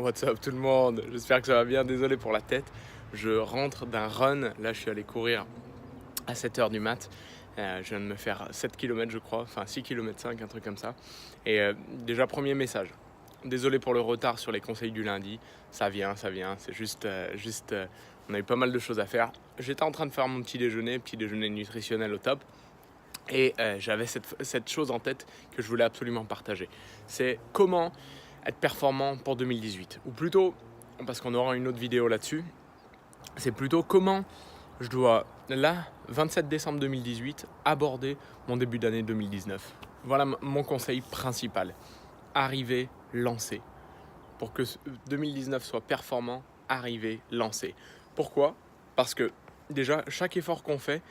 What's up tout le monde? J'espère que ça va bien, désolé pour la tête. Je rentre d'un run, là je suis allé courir à 7 h du mat. Je viens de me faire 7 km je crois, enfin 6 km 5, un truc comme ça. Et déjà premier message, désolé pour le retard sur les conseils du lundi, ça vient, c'est juste, on a eu pas mal de choses à faire. J'étais en train de faire mon petit déjeuner nutritionnel au top. Et j'avais cette chose en tête que je voulais absolument partager. C'est comment être performant pour 2018. Ou plutôt, parce qu'on aura une autre vidéo là-dessus, c'est plutôt comment je dois, là, 27 décembre 2018, aborder mon début d'année 2019. Voilà mon conseil principal. Arriver, lancer. Pour que 2019 soit performant, arriver, lancer. Pourquoi? Parce que déjà, chaque effort qu'on fait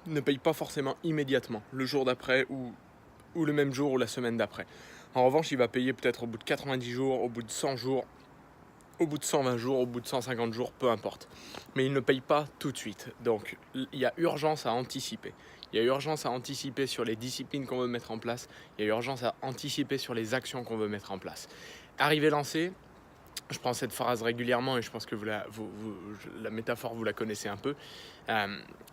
ne paye pas forcément immédiatement, le jour d'après ou le même jour ou la semaine d'après. En revanche, il va payer peut-être au bout de 90 jours, au bout de 100 jours, au bout de 120 jours, au bout de 150 jours, peu importe. Mais il ne paye pas tout de suite. Donc, il y a urgence à anticiper. Il y a urgence à anticiper sur les disciplines qu'on veut mettre en place. Il y a urgence à anticiper sur les actions qu'on veut mettre en place. Arriver lancé, je prends cette phrase régulièrement et je pense que la métaphore, vous la connaissez un peu.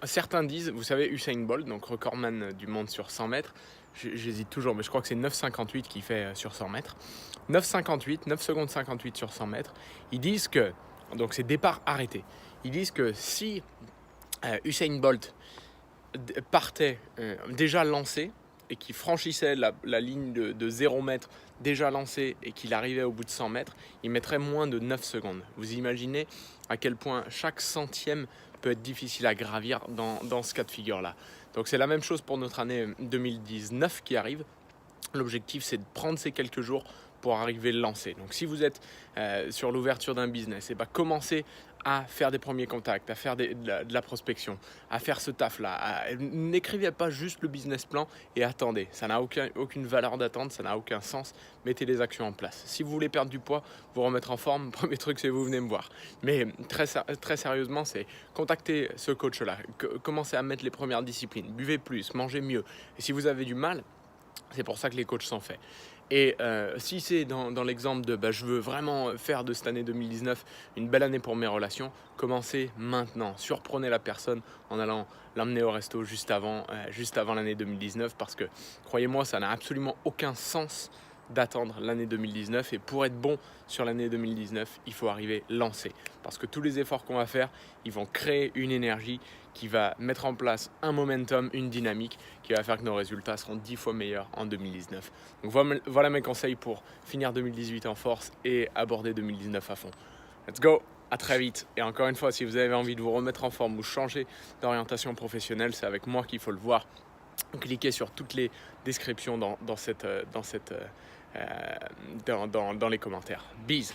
Certains disent, vous savez, Usain Bolt, donc recordman du monde sur 100 mètres, j'hésite toujours, mais je crois que c'est 9,58 qu'il fait sur 100 mètres. 9,58, 9 secondes 58 sur 100 mètres. Ils disent que, donc c'est départ arrêté, ils disent que si Usain Bolt partait déjà lancé, et qui franchissait la ligne de 0 mètre déjà lancé et qu'il arrivait au bout de 100 mètres, il mettrait moins de 9 secondes. Vous imaginez à quel point chaque centième peut être difficile à gravir dans ce cas de figure-là. Donc c'est la même chose pour notre année 2019 qui arrive. L'objectif, c'est de prendre ces quelques jours pour arriver à le lancer. Donc si vous êtes sur l'ouverture d'un business, et commencez à faire des premiers contacts, à faire de la prospection, à faire ce taf-là. N'écrivez pas juste le business plan et attendez. Ça n'a aucune valeur d'attente, ça n'a aucun sens. Mettez les actions en place. Si vous voulez perdre du poids, vous remettre en forme, premier truc, c'est vous venez me voir. Mais très sérieusement, c'est contacter ce coach-là. Commencez à mettre les premières disciplines. Buvez plus, mangez mieux. Et si vous avez du mal, c'est pour ça que les coachs sont faits. Et si c'est dans l'exemple de je veux vraiment faire de cette année 2019 une belle année pour mes relations, commencez maintenant. Surprenez la personne en allant l'emmener au resto juste avant l'année 2019 parce que, croyez-moi, ça n'a absolument aucun sens d'attendre l'année 2019 et pour être bon sur l'année 2019, il faut arriver lancé parce que tous les efforts qu'on va faire, ils vont créer une énergie qui va mettre en place un momentum, une dynamique qui va faire que nos résultats seront 10 fois meilleurs en 2019. Donc voilà mes conseils pour finir 2018 en force et aborder 2019 à fond. Let's go! À très vite. Et encore une fois, si vous avez envie de vous remettre en forme ou changer d'orientation professionnelle, c'est avec moi qu'il faut le voir. Cliquez sur toutes les descriptions dans les commentaires. Bise!